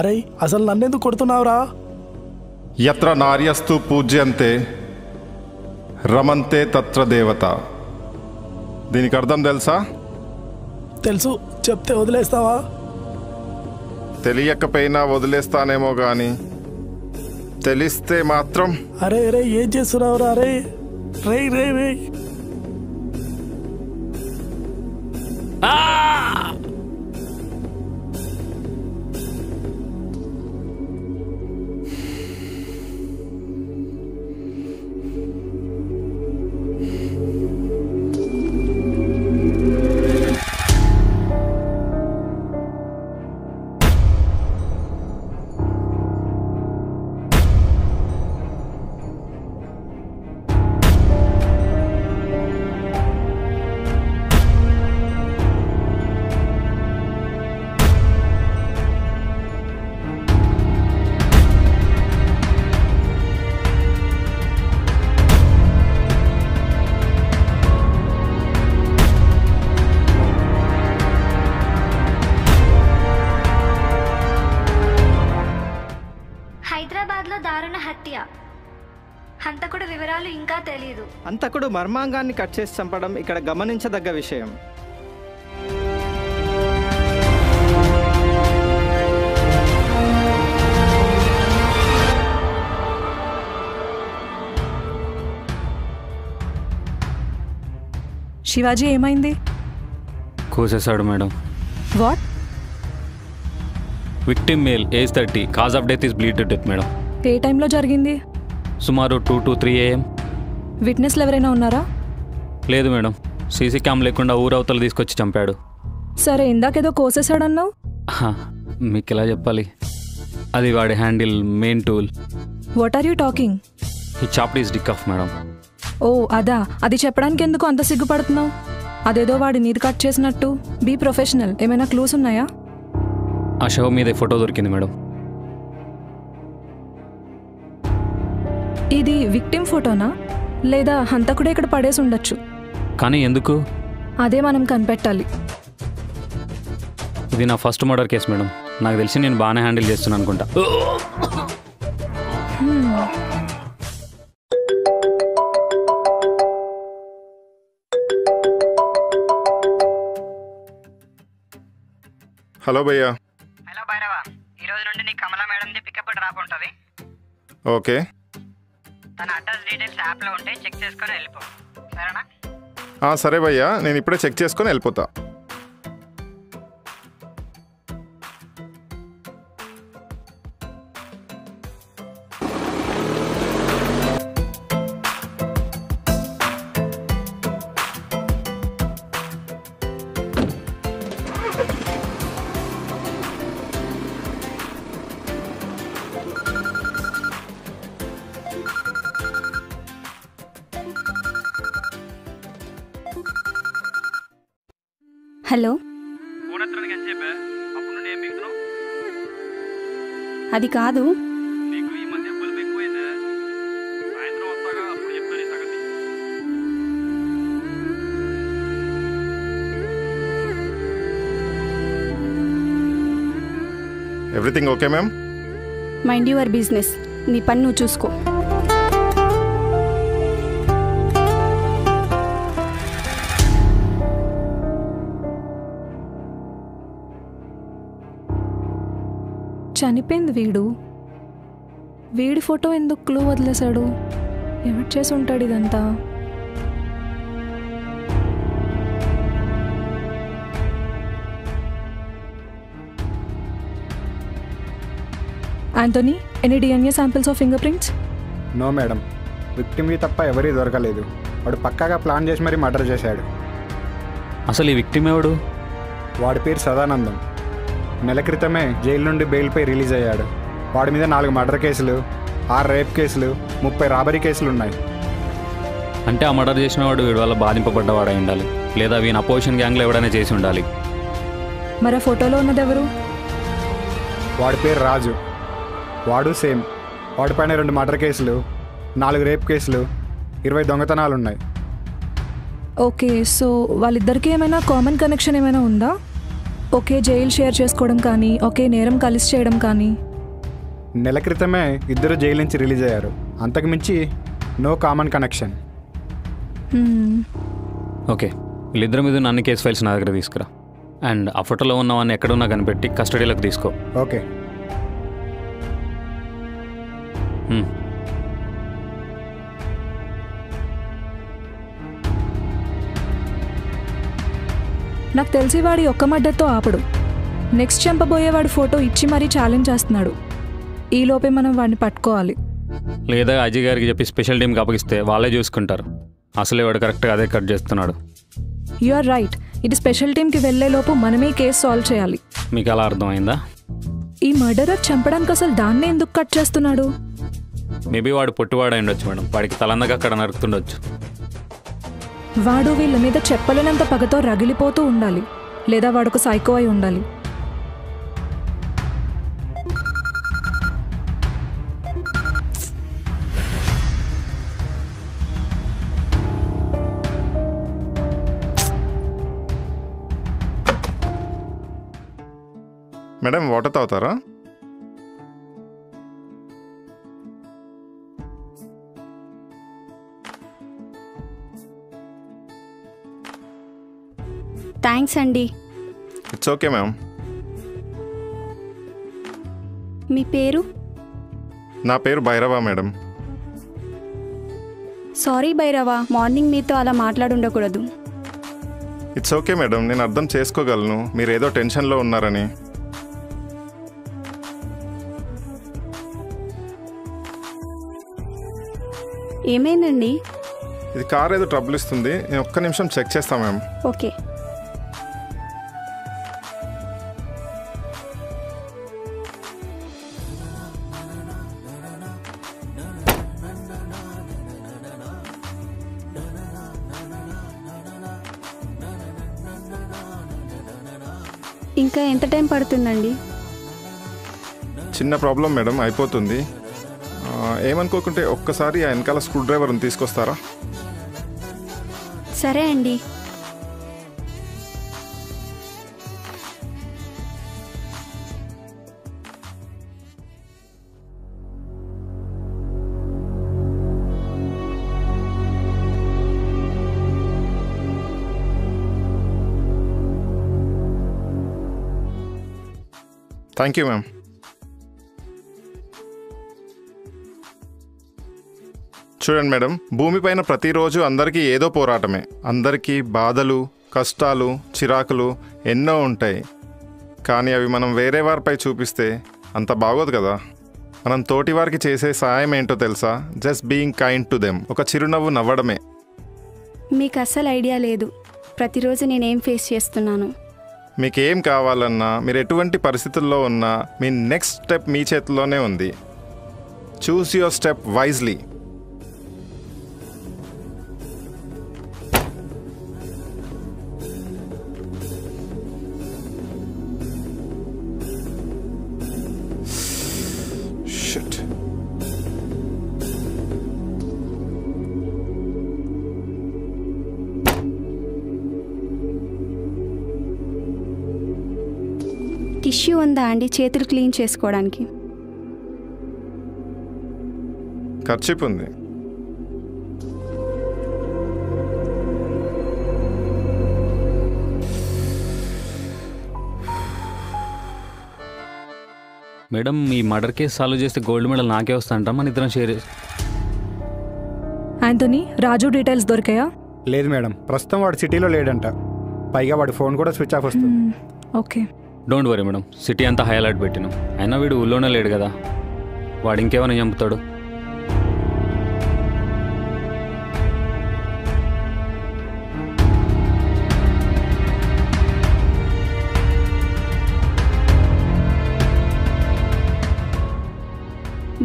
అరే అసలు నన్నెందుకు కొడుతున్నావురా? యత్ర నార్యస్తు పూజ్యంతే రమంతే తత్ర దేవత. దీనికి అర్థం తెలుసా? తెలుసు, చెప్తే వదిలేస్తావా? తెలియకపోయినా వదిలేస్తానేమో కానీ తెలిస్తే మాత్రం. అరే రే ఏం చేస్తున్నావురా? అరే రే రే రే హైదరాబాద్లో దారుణ హత్య. హంతకుడు వివరాలు ఇంకా తెలియదు. హంతకుడు మర్మాంగాన్ని కట్ చేసి చంపడం ఇక్కడ గమనించదగ్గ విషయం. శివాజీ ఏమైంది? కోసేశాడు madam. What? Victim male, age 30, cause of death is bleed to death madam. ఏ టైంలో జరిగింది? సుమారు 2 to 3 AM. విట్నెస్లు ఎవరైనా ఉన్నారా? లేదు మేడం, సీసీ క్యామ్ లేకుండా ఊరవతలు తీసుకొచ్చి చంపాడు. సరే, ఇందాకేదో కోసేశాడన్నావు. మీకు ఎలా చెప్పాలి, అది వాడి handle, main tool. What are you talking? He chopped his dick off madam. ఓ అదా, అది చెప్పడానికి ఎందుకు అంత సిగ్గుపడుతున్నావు? అదేదో వాడి నీది కట్ చేసినట్టు. Be professional. ఏమైనా క్లూస్ ఉన్నాయా? ఆ షో మీద ఫోటో దొరికింది మేడం. ఇది విక్టిమ్ ఫోటోనా, లేదా హంతకుడే ఇక్కడ పడేసి ఉండొచ్చు? కానీ ఎందుకు? అదే మనం కనిపెట్టాలి. ఇది నా ఫస్ట్ మర్డర్ కేసు మేడం. నాకు తెలిసి నేను బాగానే హ్యాండిల్ చేస్తున్నాను అనుకుంటా. హలో భయ్యా. హలో భైరవ, ఈ రోజు నుండి నీకు కమలా మేడంది పికప్ డ్రాప్ ఉంటుంది. ఓకే. తన అడ్రస్ డీటెయిల్స్ యాప్లో ఉంటే చెక్ చేసుకొని వెళ్ళిపో, సరేనా? సరే భయ్యా, నేను ఇప్పుడే చెక్ చేసుకొని వెళ్ళిపోతా. హలో, అది కాదు. Everything okay ma'am? Mind your business. నీ పని నువ్వు చూసుకో. చనిపోయింది వీడి ఫోటో ఎందుకు క్లూ వదిలేశాడు? ఎవరు చేసి ఉంటాడు ఇదంతా? Antony, any DNA samples of fingerprints? No madam, విక్టిమ్వి తప్ప ఎవరీ దొరకలేదు. వాడు పక్కాగా ప్లాన్ చేసి మరీ మర్డర్ చేశాడు. అసలు ఈ విక్టిమ్ ఎవడు? వాడి పేరు సదానందం. నెల క్రితమే జైలు నుండి బెయిల్పై రిలీజ్ అయ్యాడు. వాడి మీద 4 మర్డర్ కేసులు, 6 రేప్ కేసులు, 30 రాబరీ కేసులు ఉన్నాయి. అంటే ఆ మర్డర్ చేసిన వాడు వీడి వల్ల బాధింపబడ్డవాడై ఉండాలి, లేదా వీని అపోజిషన్ గ్యాంగ్లో ఎవడైనా చేసి ఉండాలి. మరి ఆ ఫోటోలో ఉన్నది ఎవరు? వాడి పేరు రాజు. వాడు సేమ్. వాడిపైన 2 మర్డర్ కేసులు, 4 రేప్ కేసులు, 20 దొంగతనాలు ఉన్నాయి. ఓకే, సో వాళ్ళిద్దరికీ ఏమైనా కామన్ కనెక్షన్ ఏమైనా ఉందా? ఒకే జైలు షేర్ చేసుకోవడం కానీ ఒకే నేరం కలిసి చేయడం కానీ? నెల క్రితమే ఇద్దరు జైలు నుంచి రిలీజ్ అయ్యారు. అంతకుమించి నో కామన్ కనెక్షన్. ఓకే, వీళ్ళిద్దరి మీద అన్ని కేసు ఫైల్స్ నా దగ్గర తీసుకురా. అండ్ ఆ ఫోటోలో ఉన్నవన్నీ ఎక్కడున్నా కనిపెట్టి కస్టడీలోకి తీసుకో. ఓకే. నాకు తెలిసి వాడి ఒక్క మర్డర్తో ఆపడు. నెక్స్ట్ చంపబోయేవాడి ఫోటో ఇచ్చి మరీ ఛాలెంజ్ చేస్తున్నాడు. ఈలోపే మనం వాడిని పట్టుకోవాలి. లేదా అజయ్ గారికి చెప్పి స్పెషల్ టీంకి అప్పగిస్తే వాళ్ళే చూసుకుంటారు. అసలే వాడు కరెక్ట్గా అదే కట్ చేస్తున్నాడు. You are right. ఇది స్పెషల్ టీంకి వెళ్లేలోపు మనమే కేసు సాల్వ్ చేయాలి. మీకు అలా అర్థమైందా? ఈ మర్డరర్ చంపడానికి అసలు దాన్నే ఎందుకు కట్ చేస్తున్నాడు? మేబీ వాడు పొట్టివాడై ఉండొచ్చు మేడం. వాడికి తలందగా అక్కడ నరుకుతుండొచ్చు. వాడు వీళ్ళ మీద చెప్పలేనంత పగతో రగిలిపోతూ ఉండాలి, లేదా వాడుకు సైకో అయి ఉండాలి. మేడం వాటర్ తాగుతారా? థ్యాంక్స్ అండి. It's okay ma'am. మీ పేరు? నా పేరు Bhairava madam. Sorry Bhairava, morning మీతో అలా మాట్లాడుండకూడదు. ఇట్స్ ఓకే మేడం, నేను అర్థం చేసుకోగలను మీరు ఏదో టెన్షన్లో ఉన్నారని. ఏమైందండి? ఇది కార్ ఏదో ట్రబుల్ ఇస్తుంది, నేను ఒక్క నిమిషం చెక్ చేస్తాను మ్యామ్. ఓకే. ఇంకా ఎంత టైం పడుతుందండి? చిన్న ప్రాబ్లం మేడం, అయిపోతుంది. ఏమనుకోకుంటే ఒక్కసారి ఆ వెనకాల స్క్రూ డ్రైవర్ని తీసుకొస్తారా? సరే అండి. Thank you ma'am. చూడండి మేడం, భూమిపైన ప్రతిరోజు అందరికీ ఏదో పోరాటమే. అందరికీ బాధలు, కష్టాలు, చిరాకులు ఎన్నో ఉంటాయి. కానీ అవి మనం వేరే వారిపై చూపిస్తే అంత బాగోదు కదా. మనం తోటి వారికి చేసే సాయం ఏంటో తెలుసా? Just being kind to them. ఒక చిరునవ్వు నవ్వడమే. మీకు అస్సలు ఐడియా లేదు ప్రతిరోజు నేనేం ఫేస్ చేస్తున్నాను. మీకేం కావాలన్నా, మీరు ఎటువంటి పరిస్థితుల్లో ఉన్నా, మీ నెక్స్ట్ స్టెప్ మీ చేతిలోనే ఉంది. Choose your step wisely. Shit. Tissue ఉందా అండి చేతులు క్లీన్ చేసుకోవడానికి? కర్చీప్ ఉంది. మేడం, ఈ మర్డర్ కేసు సాల్వ్ చేస్తే గోల్డ్ మెడల్ నాకే వస్తాంట. మన ఇద్దరం షేర్ చేసి. యాంటోనీ, రాజు డీటెయిల్స్ దొరికాయా? లేదు మేడం, ప్రస్తుతం వాడు సిటీలో లేడంట. పైగా వాడి ఫోన్ కూడా స్విచ్ ఆఫ్ వస్తుంది. Okay. Don't worry madam, city అంతా హై అలర్ట్ పెట్టినాం. అయినా వీడు ఊళ్ళోనే లేడు కదా, వాడు ఇంకేమైనా చంపుతాడు.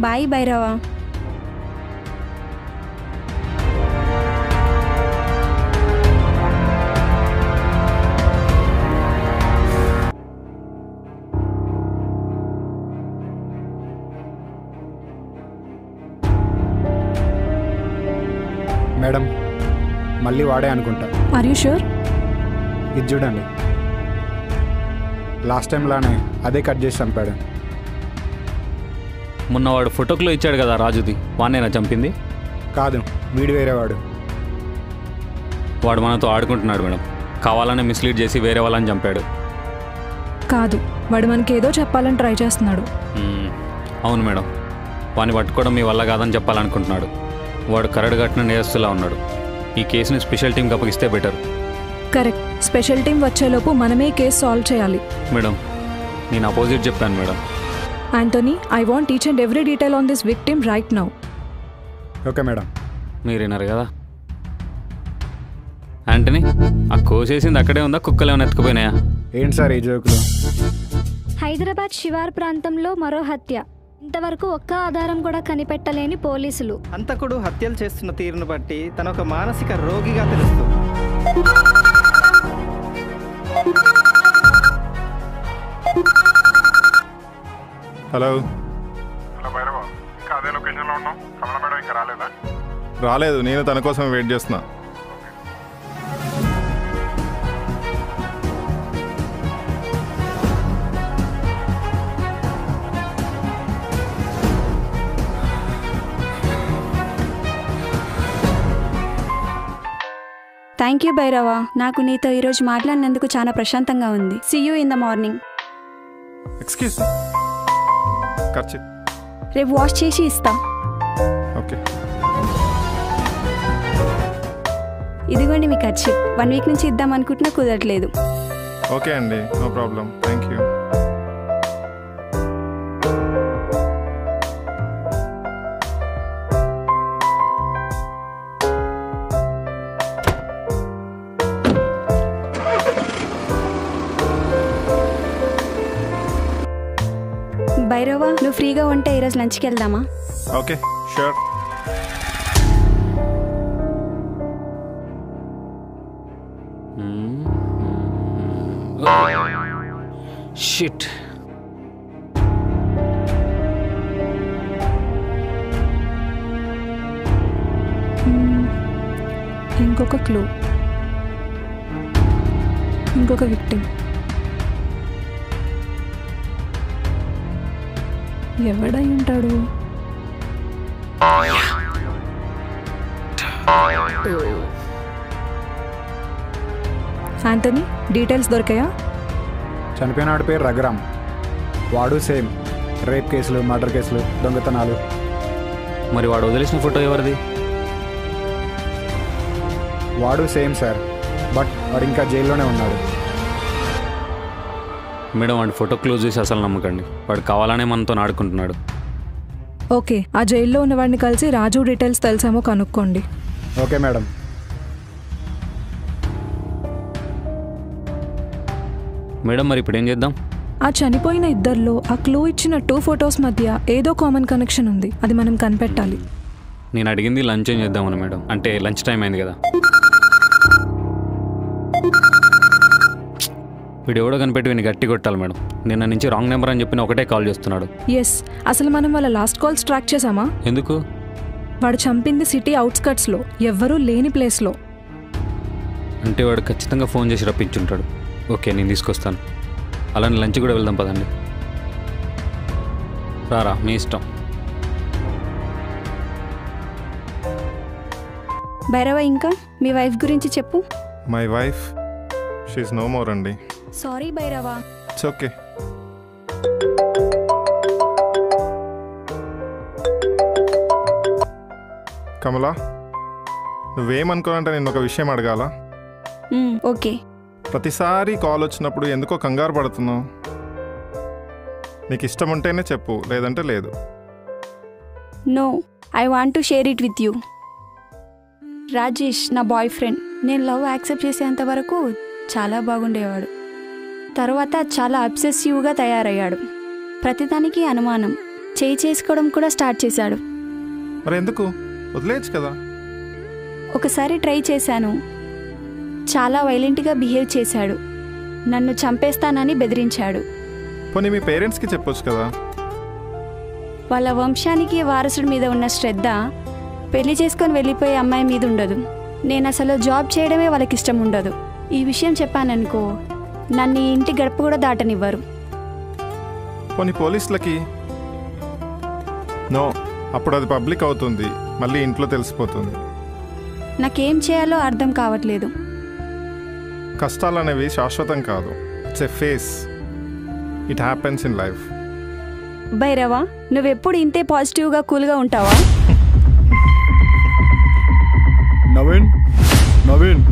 బాయ్ భైరవ. మేడం, మళ్ళీ వాడే అనుకుంటా. Are you sure? ఇది చూడండి. లాస్ట్ టైంలానే అదే కట్ చేసి చంపాడు. మొన్న వాడు ఫోటోలో ఇచ్చాడు కదా రాజుది, వాడినేనా చంపింది? కాదు, వీడు వేరేవాడు. వాడు మనతో ఆడుకుంటున్నాడు మేడం, కావాలనే మిస్లీడ్ చేసి వేరే వాళ్ళని చంపాడు. కాదు, వాడు మనకి ఏదో చెప్పాలని ట్రై చేస్తున్నాడు. అవును మేడం, వాడిని పట్టుకోవడం మీ వల్ల కాదని చెప్పాలనుకుంటున్నాడు. వాడు కరడు కట్టిన నేరస్తులా ఉన్నాడు. ఈ కేసుని స్పెషల్ టీంకి అప్పగిస్తే బెటర్. కరెక్ట్, స్పెషల్ టీం వచ్చేలోపు మనమే కేసు సాల్వ్ చేయాలి. మేడం, నేను అపోజిట్ చెప్పాను madam. Antony, I want each and every detail on this victim right now. Okay madam. మీరేనారు కదా యాంటనీ, ఆ కోసేసింది అక్కడే ఉందా, కుక్కలు ఏమైనా ఎత్తుకుపోయినాయా? ఏంటి సార్ ఈ జోకులు? హైదరాబాద్ శివార్ ప్రాంతంలో మరో హత్య. ఇంతవరకు ఒక్క ఆధారం కూడా కనిపెట్టలేని పోలీసులు. హంతకుడు హత్యలు చేస్తున్న తీరును బట్టి తన ఒక మానసిక రోగిగా తెలుస్తుంది. హలో. రాలేదు, నేను తన కోసం వెయిట్ చేస్తున్నా. థ్యాంక్ యూ భైరవ, నాకు నీతో ఈరోజు మాట్లాడినందుకు చాలా ప్రశాంతంగా ఉంది. See you in the morning. Excuse, ఖర్చు రేపు వాష్ చేసి ఇస్తా. ఓకే. ఇదిగోండి మీ ఖర్చు. 1 వీక్ నుంచి ఇద్దాం అనుకుంటున్నా, కుదరట్లేదు. ఓకే అండి, no problem, thank you. Bhairava, నువ్వు ఫ్రీగా ఉంటే ఈరోజు లంచ్కి వెళ్దామా? Okay, sure. షిట్. ఇంకొక క్లూ, ఇంకొక విక్టిమ్. ఎవడై ఉంటాడు? యాంటనీ, డీటెయిల్స్ దొరికాయా? చనిపోయిన వాడి పేరు రఘురామ్. వాడు సేమ్ రేప్ కేసులు, మర్డర్ కేసులు, దొంగతనాలు. మరి వాడు వదిలేసిన ఫోటో ఎవరిది? వాడు సేమ్ సార్, బట్ వాడు ఇంకా జైల్లోనే ఉన్నాడు. మేడం, వాడి ఫోటో క్లోజ్ చేసి అసలు నమ్మకండి. వాడు కావాలనే మనతో ఆడుకుంటున్నాడు. ఓకే, ఆ జైల్లో ఉన్నవాడిని కలిసి రాజు డీటెయిల్స్ తెలుసేమో కనుక్కోండి. Okay madam. మేడం, మరి ఇప్పుడు ఏం చేద్దాం? ఆ చనిపోయిన ఇద్దరిలో ఆ క్లూ ఇచ్చిన 2 ఫొటోస్ మధ్య ఏదో కామన్ కనెక్షన్ ఉంది, అది మనం కనిపెట్టాలి. నేను అడిగింది లంచ్ ఏం చేద్దామని మేడం, అంటే లంచ్ టైం అయింది కదా. వీడు ఎవడో కనిపెట్టి వీడిని గట్టి కొట్టాలి మేడం. నిన్న నుంచి రాంగ్ నెంబర్ అని చెప్పిన ఒకటే కాల్ చేస్తున్నాడు. ఎస్, అసలు మనం వాళ్ళ లాస్ట్ కాల్స్ ట్రాక్ చేసామా? ఎందుకు? వాడు చంపింది సిటీ అవుట్స్కట్స్లో, ఎవ్వరూ లేని ప్లేస్లో. అంటే వాడు ఖచ్చితంగా ఫోన్ చేసి రప్పించుంటాడు. ఓకే, నేను తీసుకొస్తాను. అలానే లంచ్ కూడా వెళ్దాం పదండి. రారా, మీ ఇష్టం. భైరవ, ఇంకా మీ వైఫ్ గురించి చెప్పు. My wife, she is no more అండి. Sorry Bhairava. It's okay. Kamala, నువ్వేమనుకోనంటే నేను ఒక విషయం అడగాల? ఓకే. ప్రతిసారి కాల్ వచ్చినప్పుడు ఎందుకో కంగారు పడుతున్నావు? నీకు ఇష్టం ఉంటేనే చెప్పు, లేదంటే లేదు. No, I want to share it with you. Rajesh నా బాయ్ ఫ్రెండ్. నేను లవ్ యాక్సెప్ట్ చేసేంత వరకు చాలా బాగుండేవాడు. తర్వాత చాలా అబ్సెసివ్గా తయారయ్యాడు. ప్రతిదానికి అనుమానం, చేసుకోవడం కూడా స్టార్ట్ చేశాడు. మరి ఎందుకు వదిలేయచ్చు కదా? ఒకసారి ట్రై చేశాను. చాలా వైలెంట్గా బిహేవ్ చేశాడు. నన్ను చంపేస్తానని బెదిరించాడు. పోనీ మీ పేరెంట్స్కి చెప్పొచ్చు కదా? వాళ్ళ వంశానికి వారసుడి మీద ఉన్న శ్రద్ధ పెళ్లి చేసుకొని వెళ్ళిపోయే అమ్మాయి మీద ఉండదు. నేను అసలు జాబ్ చేయడమే వాళ్ళకి ఇష్టం ఉండదు. ఈ విషయం చెప్పాననుకో నన్ను ఈ ఇంటి గడప కూడా దాటనివ్వరు. కొన్ని పోలీసులకి నో, అప్పుడు అది పబ్లిక్ అవుతుంది, మళ్ళీ ఇంట్లో తెలిసిపోతుంది. నాకేం చేయాలో అర్థం కావట్లేదు. కష్టాలు అనేవి శాశ్వతం కాదు. It's a phase. It happens in life. Bhairava, నువ్వెప్పుడు ఇంతే పాజిటివ్గా కూల్గా ఉంటావా? నవీన్ నవీన్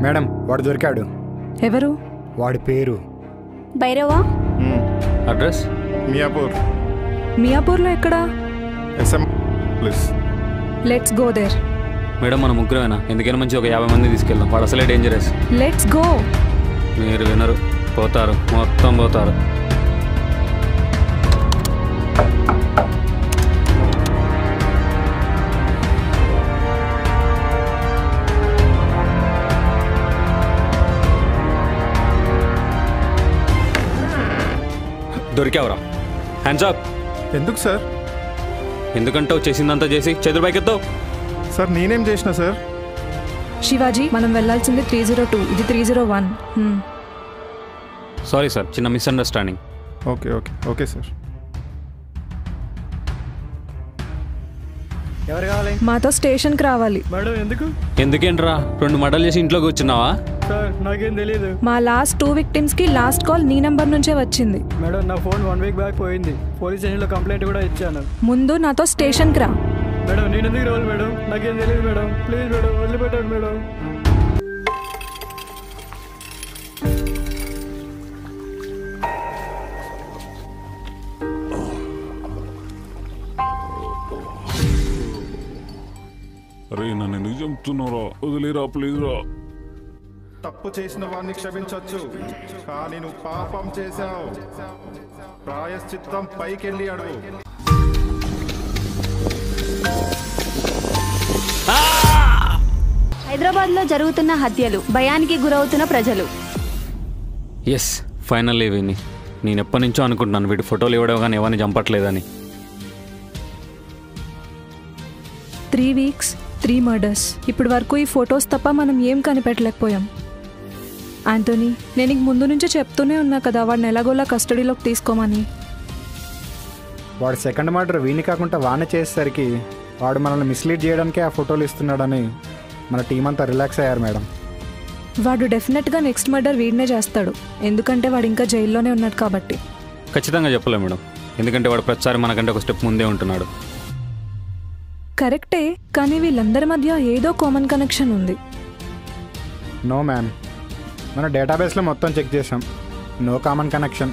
మేడం, వాడు దొరికాడు. ఎవరు? వాడి పేరు భైరవా. అడ్రస్ మియాపూర్. మియాపూర్లో ఎక్కడా? SM please. Let's go there. Madam మన ముగ్గురమేనా? ఎందుకైనా మంచి ఒక 50 మంది తీసుకెళ్దాం. వాడు అసలే డేంజరస్. Let's go. మీరు వినరు, పోతారు, మొత్తం పోతారు. దొరికావరా? Hands up. ఎందుకు సార్? ఎందుకంటావు? చేసిందంతా చేసి చేతులు పైకెత్తావు. సార్ నేనేం చేసిన సార్? శివాజీ, మనం వెళ్ళాల్సింది 302, ఇది 301. సారీ సార్, చిన్న misunderstanding. Okay okay okay sir. ఎవరు కావాలి? మాతో స్టేషన్కి రావాలి. మేడం ఎందుకు? ఎందుకేంట్రా 2 మర్డర్లు చేసి ఇంట్లో కూర్చున్నావా? సార్ నాకేం తెలియదు. మా లాస్ట్ 2 విక్టిమ్స్కి లాస్ట్ కాల్ నీ నెంబర్ నుంచే వచ్చింది. మేడం నా ఫోన్ 1 వీక్ బ్యాక్ పోయింది. పోలీస్ స్టేషన్లో కంప్లైంట్ కూడా ఇచ్చాను. ముందు నాతో స్టేషన్కి రా. మేడం నేను ఎందుకు రావాలి మేడం? నాకేం తెలియదు మేడం. ప్లీజ్ మేడం వదిలిపెట్టండి మేడం. అరే నన్ను ఎందుకు చెప్తున్నారా? వదిలేరా ప్లీజ్ రా. తప్పు చేసిన వాడిని క్షమించవచ్చు, కానీ నువ్వు పాపం చేశావు. ప్రాయశ్చిత్తం పైకెళ్ళి అడుగు. హైదరాబాద్లో జరుగుతున్న హత్యలు, భయానికి గురవుతున్న ప్రజలు. ఎస్, ఫైనల్లీ విని. నేను ఎప్పటి నుంచో అనుకుంటున్నాను వీటి ఫోటోలు ఇవ్వడం కానీ ఎవరిని చంపట్లేదని. 3 weeks, 3 murders. ఇప్పటి వరకు ఈ ఫొటోస్ తప్ప మనం ఏం కనిపెట్టలేకపోయాం. ఆంటోనీ, నేను నీకు ముందు నుంచే చెప్తూనే ఉన్నా కదా వాడిని ఎలాగోలా కస్టడీలోకి తీసుకోమని. వాడు సెకండ్ మర్డర్ వీని కాకుండా వానే చేసేసరికి వాడు మనల్ని మిస్లీడ్ చేయడానికే ఆ ఫోటోలు ఇస్తున్నాడని మన టీం అంతా రిలాక్స్ అయ్యారు మేడం. వాడు డెఫినెట్గా నెక్స్ట్ మర్డర్ వీడినే చేస్తాడు, ఎందుకంటే వాడు ఇంకా జైల్లోనే ఉన్నాడు కాబట్టి. ఖచ్చితంగా చెప్పలేం మేడం, ఎందుకంటే వాడు ప్రతిసారి మనకంటే ఒక స్టెప్ ముందే ఉంటున్నాడు. కరెక్టే, కానీ వీళ్ళందరి మధ్య ఏదో కామన్ కనెక్షన్ ఉంది. నో మ్యామ్, మన డేటాబేస్లో మొత్తం చెక్ చేసాం. No common connection.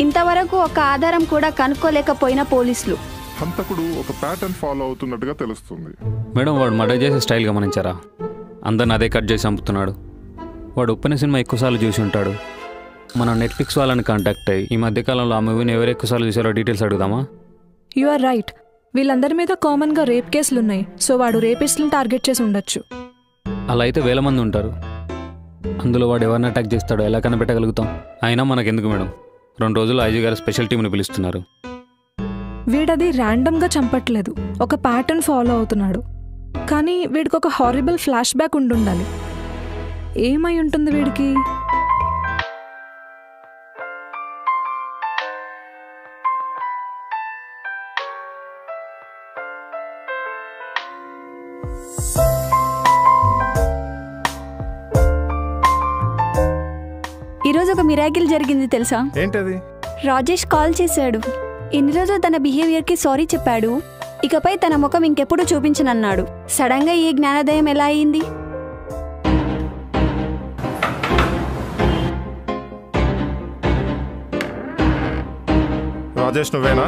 ఇంతవరకు ఒక ఆధారం కూడా కనుక్కోలేకపోయిన పోలీసులు. హంతకుడు ఒక ప్యాటర్న్ ఫాలో అవుతున్నట్టుగా తెలుస్తుంది. మేడం వాడు మర్డర్ చేసే స్టైల్ గమనించారా? అందరిని అదే కట్ చేసి చంపుతున్నాడు. వాడు ఉప్పెన సినిమా ఎక్కువసార్లు చూసి ఉంటాడు. మనం నెట్ఫ్లిక్స్ వాళ్ళని కాంటాక్ట్ అయ్యి ఈ మధ్యకాలంలో ఆ మూవీని ఎవరు ఎక్కువసార్లు చూసారో డీటెయిల్స్ అడుగుదామా? యు ఆర్ రైట్, వీళ్ళందరి మీద కామన్గా రేప్ కేసులు ఉన్నాయి. సో వాడు రేపిస్ట్ని టార్గెట్ చేసి ఉండొచ్చు. అలా అయితే 1000 మంది ఉంటారు. అందులో వాడు ఎవరిని అటాక్ చేస్తాడో ఎలా కనిపెట్టగలుగుతాం? అయినా మనకెందుకు మేడం, 2 రోజులు ఐజీ గారు స్పెషల్ టీంని పిలుస్తున్నారు. వీడది ర్యాండమ్గా చంపట్లేదు, ఒక ప్యాటర్న్ ఫాలో అవుతున్నాడు. కానీ వీడికి ఒక హారిబుల్ ఫ్లాష్ బ్యాక్ ఉండాలి. ఏమై ఉంటుంది వీడికి? ఈరోజు ఒక మిరాకిల్ జరిగింది తెలుసా? ఏంటది? రాజేష్ కాల్ చేశాడు. ఇన్ని రోజులు తన బిహేవియర్కి సారీ చెప్పాడు. ఇకపై తన ముఖం ఇంకెప్పుడు చూపించనన్నాడు. సడన్గా ఈ జ్ఞానోదయం ఎలా అయింది? రాజేష్ నువ్వేనా?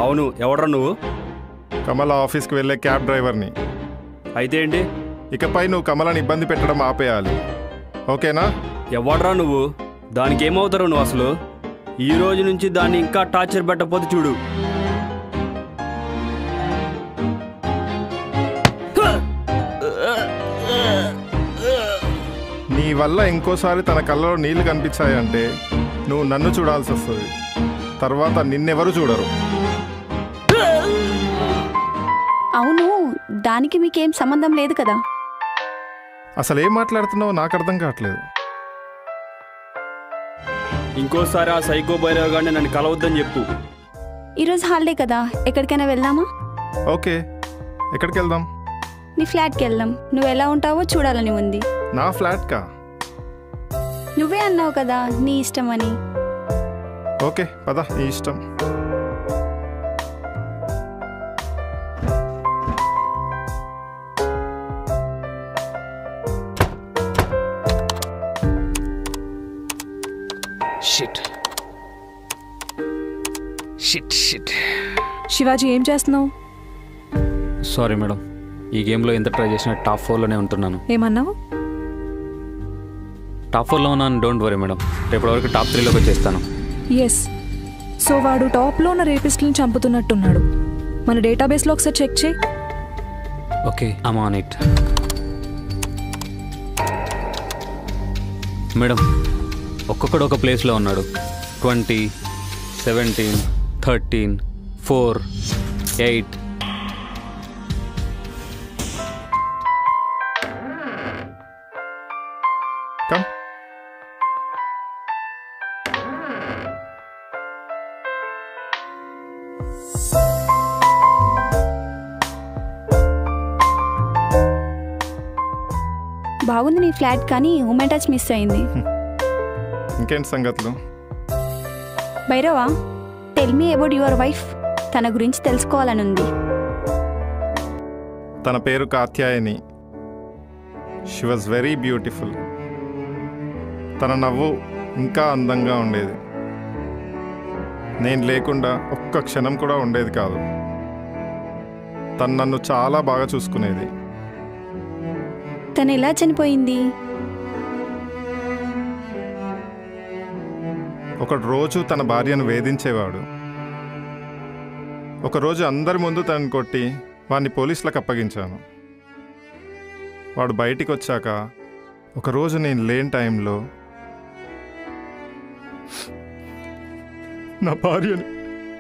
అవును. ఎవడ్రా నువ్వు? కమల ఆఫీస్కి వెళ్ళే క్యాబ్ డ్రైవర్ని. అయితే ఏంటి? ఇకపై నువ్వు కమలని ఇబ్బంది పెట్టడం ఆపేయాలి, ఓకేనా? ఎవడ్రా నువ్వు? దానికి ఏమవుతారు నువ్వు అసలు? ఈ రోజు నుంచి దాన్ని ఇంకా టార్చర్ పెట్టకపోతే చూడు. నీ వల్ల ఇంకోసారి తన కళ్ళలో నీళ్లు కనిపించాయంటే నువ్వు నన్ను చూడాల్సి వస్తుంది. తర్వాత నిన్నెవరు చూడరు. అవును, దానికి మీకేం సంబంధం లేదు కదా. అసలు ఏం మాట్లాడుతున్నావో నాకు అర్థం కావట్లేదు. ఇంకోసారి ఆ సైకో భైరవ్ గారిని నన్ను కలవద్దని చెప్పు. ఈరోజు హాలిడే కదా, ఎక్కడికైనా వెళ్దామా? ఓకే, ఎక్కడికి వెళ్దాం? నీ ఫ్లాట్కి వెళ్దాం. నువ్వు ఎలా ఉంటావో చూడాలని ఉంది. నా ఫ్లాట్కా? నువ్వే అన్నావు కదా నీ ఇష్టం అని. ఓకే పద, నీ ఇష్టం. శివాజీ ఏం చేస్తున్నావు? సారీ మేడం, ఈ గేమ్లో ఎంత ట్రై చేసినా టాప్ 4లోనే ఉంటున్నాను. ఏమన్నావు? టాప్ 4లో ఉన్నాను. డోంట్ వరీ మేడం, రేపటి వరకు టాప్ 3లోకి వచ్చేస్తాను. ఎస్. సో వాడు టాప్లో ఉన్న రేపిస్ట్ని చంపుతున్నట్టున్నాడు. మన డేటాబేస్లో ఒకసారి చెక్ చేయి. Okay, I'm on it. Madam, ఒక్కొక్కడు ఒక ప్లేస్లో ఉన్నాడు. 20, 17, 13, 4, 8. కమ్. బాగుంది నీ ఫ్లాట్, కానీ ఉమెన్ టచ్ మిస్ అయింది. ఇంకేంటి సంగతులు? Bhairava, tell me about your wife. తన గురించి తెలుసుకోవాలని ఉంది. తన పేరు Katyayani. She was very beautiful. తన నవ్వు ఇంకా అందంగా ఉండేది. నేను లేకుండా ఒక్క క్షణం కూడా ఉండేది కాదు. తను నన్ను చాలా బాగా చూసుకునేది. తను ఎలా చనిపోయింది? ఒకడు రోజు తన భార్యను వేధించేవాడు. ఒకరోజు అందరి ముందు తనని కొట్టి వాడిని పోలీసులకు అప్పగించాను. వాడు బయటికి వచ్చాక ఒకరోజు నేను లేని టైంలో నా భార్యని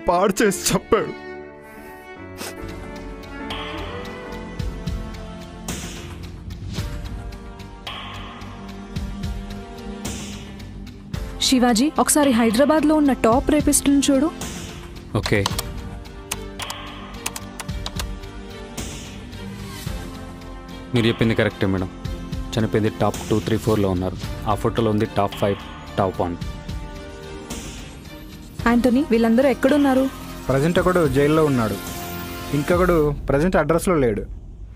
పాడు చేసి చెప్పాడు. శివాజీ, ఒకసారి హైదరాబాద్లో ఉన్న టాప్ రేపిస్ట్లను చూడు. ఓకే. మీరు చెప్పింది కరెక్టే మేడం. చనిపోయింది టాప్ 2, 3, 4లో ఉన్నారు. ఆ ఫోటోలో ఉంది టాప్ 5, టాప్ 1. ఆంటోనీ, వీళ్ళందరూ ఎక్కడున్నారు? ప్రజెంట్ ఒకడు జైల్లో ఉన్నాడు, ఇంకొకడు ప్రజెంట్ అడ్రస్లో లేడు.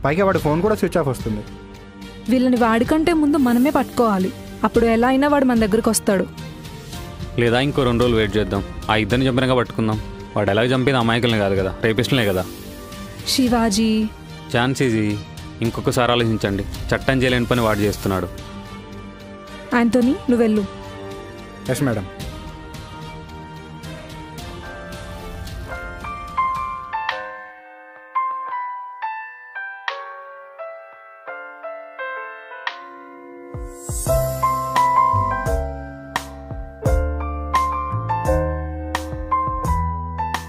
పైగా వాడి ఫోన్ కూడా స్విచ్ ఆఫ్ వస్తుంది. వీళ్ళని వాడికంటే ముందు మనమే పట్టుకోవాలి. అప్పుడు ఎలా అయినా వాడు మన దగ్గరకు వస్తాడు. లేదా ఇంకో 2 రోజులు వెయిట్ చేద్దాం. ఆ ఇద్దరిని చంపినాక పట్టుకుందాం. వాడు ఎలాగ చంపిన అమాయకులనే కాదు కదా, రేపిస్టులనే కదా. Shivaji, chance easy. ఇంకొకసారి ఆలోచించండి. చట్టం చేయలేని పని వాడు చేస్తున్నాడు. ఆంటోనీ, నువ్వు వెళ్ళు. Yes madam.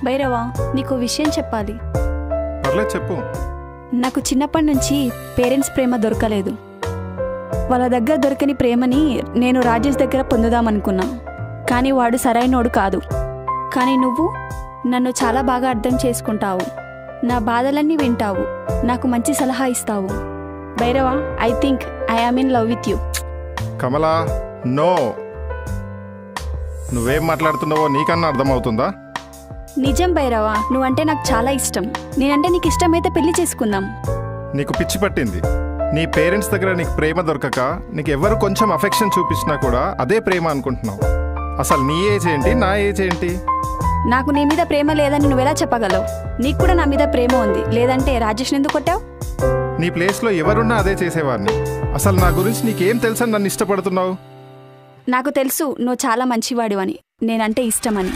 భైరవా, నీకు విషయం చెప్పాలి. పర్లేదు చెప్పు. నాకు చిన్నప్పటి నుంచి పేరెంట్స్ ప్రేమ దొరకలేదు. వాళ్ళ దగ్గర దొరకని ప్రేమని నేను రాజేష్ దగ్గర పొందుదామనుకున్నా. కానీ వాడు సరైనోడు కాదు. కానీ నువ్వు నన్ను చాలా బాగా అర్థం చేసుకుంటావు. నా బాధలన్నీ వింటావు. నాకు మంచి సలహా ఇస్తావు. Bhairava, I think I am in love with you. Kamala, no. నువ్వేం మాట్లాడుతున్నావో నీకన్నా అర్థమవుతుందా? నిజం భైరవ, నువ్వంటే నాకు చాలా ఇష్టం. నేనంటే నీకు ఇష్టమైతే పెళ్లి చేసుకుందాం. నీకు పిచ్చి పట్టింది. నీ పేరెంట్స్ దగ్గర నీకు ప్రేమ దొరకక నీకు ఎవరు కొంచెం అఫెక్షన్ చూపించినా కూడా అదే ప్రేమ అనుకుంటున్నావు. అసలు నీ ఏజ్ ఏంటి, నా ఏజ్ ఏంటి? నాకు నీ మీద ప్రేమ లేదని నువ్వెలా చెప్పగలవు? నీకు కూడా నా మీద ప్రేమ ఉంది, లేదంటే రాజేష్ ఎందుకు కొట్టావు? నీ ప్లేస్లో ఎవరున్నా అదే చేసేవాడిని. అసలు నా గురించి నీకేం తెలుసని నన్ను ఇష్టపడుతున్నావు? నాకు తెలుసు నువ్వు చాలా మంచివాడివని, నేనంటే ఇష్టమని.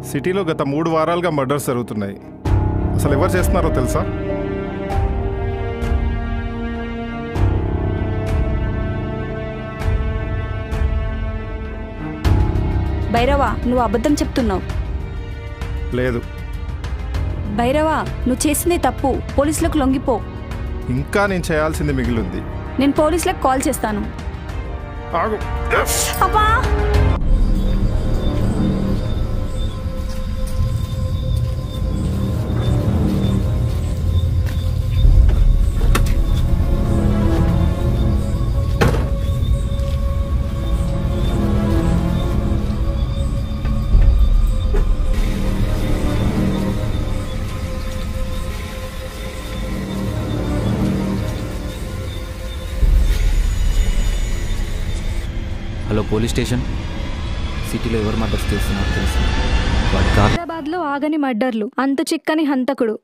సిటీలో గత 3 వారాలుగా మర్డర్స్ జరుగుతున్నాయి. అసలు ఎవరు చేస్తున్నారో తెలుసా? భైరవ, నువ్వు అబద్ధం చెప్తున్నావు. లేదు. భైరవ, నువ్వు చేసిందే తప్పు. పోలీసులకు లొంగిపో. ఇంకా నేను చేయాల్సింది మిగిలింది. నేను పోలీసులకు కాల్ చేస్తాను. ఆగు. అబ్బా! Hello police station. సిటీలో ఎవరు మర్డర్స్ చేస్తున్నారు తెలుసు? హైదరాబాద్లో ఆగని మర్డర్లు, అంతు చిక్కని హంతకుడు.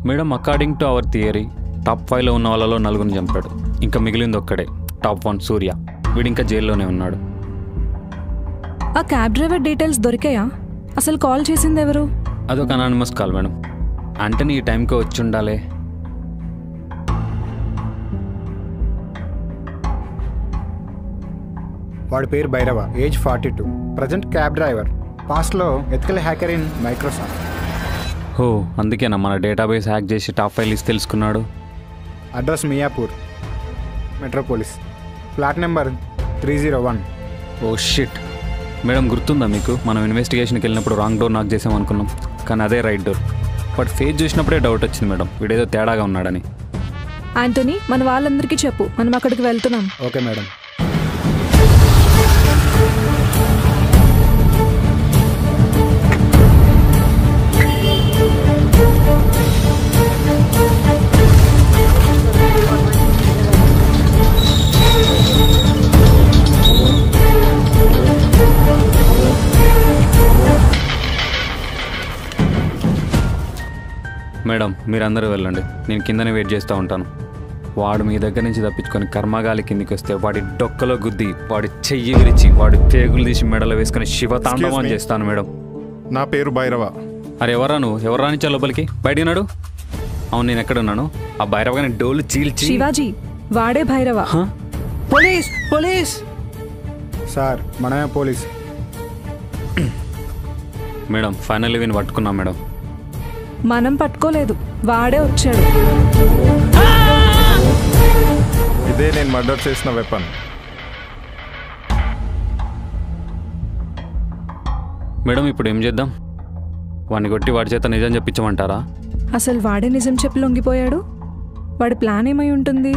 Madam, according to our theory top 5లో ఉన్న వాళ్ళలో 4 చంపాడు. ఇంకా మిగిలింది ఒక్కడే, టాప్ 1 సూర్య. వీడు ఇంకా జైల్లోనే ఉన్నాడు. ఆ క్యాబ్ డ్రైవర్ డీటెయిల్స్ దొరికాయా? అసలు కాల్ చేసింది ఎవరు? అదొక అనానిమస్ కాల్ మేడం. అంటే ఈ టైంకి వచ్చి ఉండాలి. వాడి పేరు Bhairava, age 42, present cab driver, పాస్ట్లో ethical hacker in Microsoft. Oh, అందుకేనా మన డేటాబేస్ హ్యాక్ చేసి టాప్ 5 లిస్ట్ తెలుసుకున్నాడు. Address Miyapur metropolis, flat number 301. Oh shit. Madam, గుర్తుందా మీకు మనం ఇన్వెస్టిగేషన్కి వెళ్ళినప్పుడు రాంగ్ డోర్ నాక్ చేసామనుకున్నాం, కానీ అదే రైట్ డోర్. బట్ ఫేస్ చూసినప్పుడే డౌట్ వచ్చింది మేడం, వీడేదో తేడాగా ఉన్నాడని. ఆంటోనీ, మన వాళ్ళందరికీ చెప్పు మనం అక్కడికి వెళ్తున్నాం. Okay madam. మేడం, మీరందరూ వెళ్ళండి, నేను కిందనే వెయిట్ చేస్తూ ఉంటాను. వాడు మీ దగ్గర నుంచి తప్పించుకొని కర్మగాలి కిందికి వస్తే వాడి డొక్కలో గుద్ది, వాడి చెయ్యి విరిచి, వాడి పేగులు తీసి మెడలో వేసుకొని శివతాండవం చేస్తాను మేడం. నా పేరు భైరవ. అరే ఎవరా నువ్వు? ఎవరు రానిచ్చా లోపలికి? బయట ఉన్నాడు. అవును, నేను ఎక్కడున్నాను? ఆ భైరవ గాని డోలు చీల్చి. శివాజీ, వాడే భైరవ. పోలీస్ పోలీస్ సార్, మనమే పోలీస్. మేడం, ఫైనల్లీ విని పట్టుకున్నాం మేడం. మనం పట్టుకోలేదు, వాడే వచ్చాడు. ఇదే నేను మర్డర్ చేసిన వెపన్. మేడం, ఇప్పుడు ఏం చేద్దాం? వాడిని కొట్టి వాడి చేత నిజం చెప్పించమంటారా? అసలు వాడే నిజం చెప్పి లొంగిపోయాడు. వాడి ప్లాన్ ఏమై ఉంటుంది?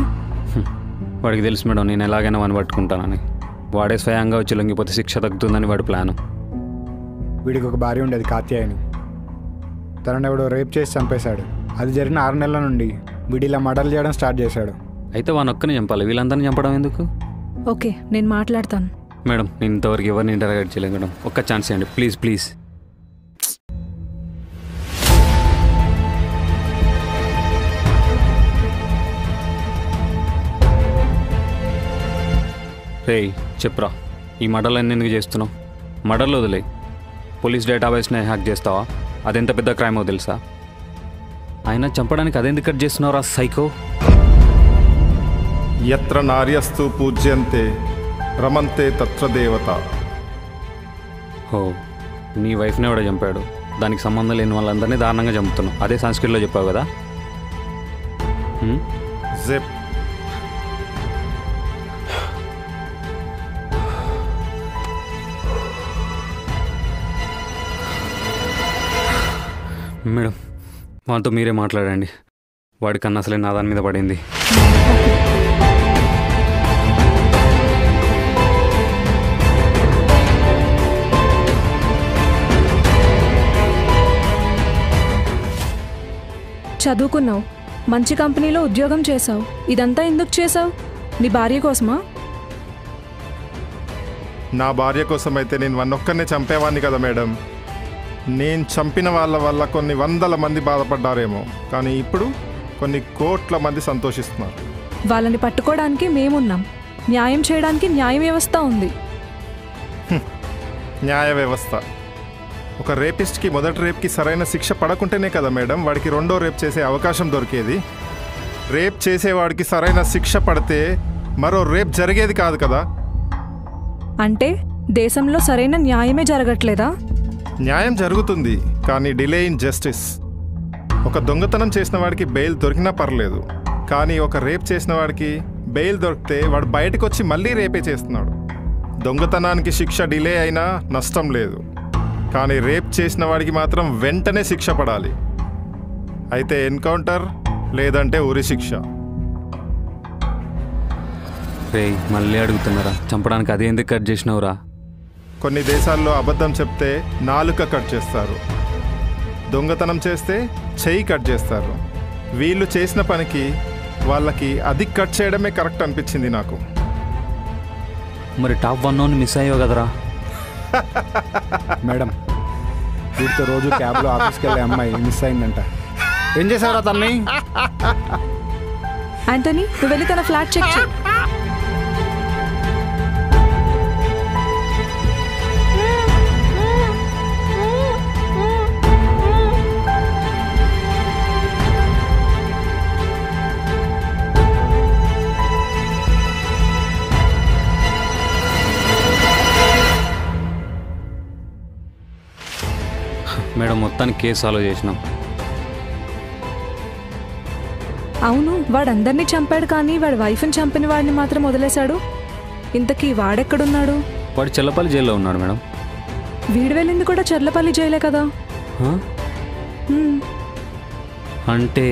వాడికి తెలుసు మేడం, నేను ఎలాగైనా వాడిని పట్టుకుంటానని. వాడే స్వయంగా వచ్చి లొంగిపోతే శిక్ష తగ్గుతుందని వాడి ప్లాను. వీడికి ఒక భార్య ఉండేది, కాత్యాయని. తనని ఎవడో రేప్ చేసి చంపేశాడు. అది జరిగిన 6 నెలల నుండి వీడు ఇలా మర్డర్లు చేయడం స్టార్ట్ చేశాడు. అయితే వాడిని ఒక్కనే చంపాలి, వీళ్ళందరినీ చంపడం ఎందుకు? ఓకే, నేను మాట్లాడతాను. మేడం, నేను ఇంతవరకు ఎవరిని ఇంటరాగేట్ చేయలేదు మేడం. ఒక్క ఛాన్స్ ఇవ్వండి ప్లీజ్ ప్లీజ్. రేయ్, చెప్పురా, ఈ మర్డర్లన్నీ ఎందుకు చేస్తున్నావు? మర్డర్లు వదిలే, పోలీస్ డేటాబేస్ని హ్యాక్ చేస్తావా? అదెంత పెద్ద క్రైమో తెలుసా? అయినా చంపడానికి అదెందుకు కట్ చేస్తున్నావురా సైకో? యత్ర నార్యస్తు పూజ్యంతే రమంతే తత్ర దేవత. ఓ, నీ వైఫ్ని ఎవడో చంపాడు, దానికి సంబంధం లేని వాళ్ళందరినీ దారుణంగా చంపుతున్నావు. అదే సంస్కృతిలో చెప్పావు కదా. జెప్. మేడం, వాడితో మీరే మాట్లాడండి. వాడికన్నా అసలే నా దాని మీద పడింది. చదువుకున్నావు, మంచి కంపెనీలో ఉద్యోగం చేసావు, ఇదంతా ఎందుకు చేసావు? నీ భార్య కోసమా? నా భార్య కోసం అయితే నేను వన్నొక్కరినే చంపేవాడిని కదా మేడం. నేను చంపిన వాళ్ళ వల్ల కొన్ని వందల మంది బాధపడ్డారేమో, కానీ ఇప్పుడు కొన్ని కోట్ల మంది సంతోషిస్తున్నారు. వాళ్ళని పట్టుకోవడానికి మేమున్నాం, న్యాయం చేయడానికి న్యాయ వ్యవస్థ ఉంది. న్యాయ వ్యవస్థ ఒక రేపిస్ట్కి మొదటి రేప్కి సరైన శిక్ష పడకుంటేనే కదా మేడం వాడికి రెండో రేప్ చేసే అవకాశం దొరికేది. రేప్ చేసేవాడికి సరైన శిక్ష పడితే మరో రేప్ జరిగేది కాదు కదా. అంటే దేశంలో సరైన న్యాయమే జరగట్లేదా? న్యాయం జరుగుతుంది, కానీ డిలే ఇన్ జస్టిస్. ఒక దొంగతనం చేసిన వాడికి బెయిల్ దొరికినా పర్లేదు, కానీ ఒక రేప్ చేసిన వాడికి బెయిల్ దొరికితే వాడు బయటకు వచ్చి మళ్ళీ రేపే చేస్తున్నాడు. దొంగతనానికి శిక్ష డిలే అయినా నష్టం లేదు, కానీ రేప్ చేసిన వాడికి మాత్రం వెంటనే శిక్ష పడాలి. అయితే ఎన్కౌంటర్ లేదంటే ఉరి శిక్ష. రే మళ్ళీ అడుగుతున్నారా? చంపడానికి అదే ఎందుకు కట్ చేసినవురా? కొన్ని దేశాల్లో అబద్ధం చెప్తే నాలుక కట్ చేస్తారు, దొంగతనం చేస్తే చెయ్యి కట్ చేస్తారు. వీళ్ళు చేసిన పనికి వాళ్ళకి అది కట్ చేయడమే కరెక్ట్ అనిపించింది నాకు. మరి టాప్ 1 మిస్ అయ్యావు కదరా? మేడం, వీటితో రోజు క్యాబ్లో ఆఫీస్కి వెళ్ళే అమ్మాయి మిస్ అయిందంట. ఏం చేశారా తన్ని? యాంటనీ, నువ్వు వెళ్ళి తన ఫ్లాట్ చెక్ చేయి. మేడం మొత్తానికి కేసు సాల్వ్ చేసినాం. అవును, వాడందరినీ చంపాడు, కానీ వాడి వైఫ్ని చంపిన వాడిని మాత్రం వదిలేశాడు. ఇంతకీ వాడెక్కడున్నాడు? వాడు చెల్లపల్లి జైల్లో ఉన్నాడు మేడం. వీడు వెళ్ళింది కూడా చెర్లపల్లి జైలే కదా. అంటే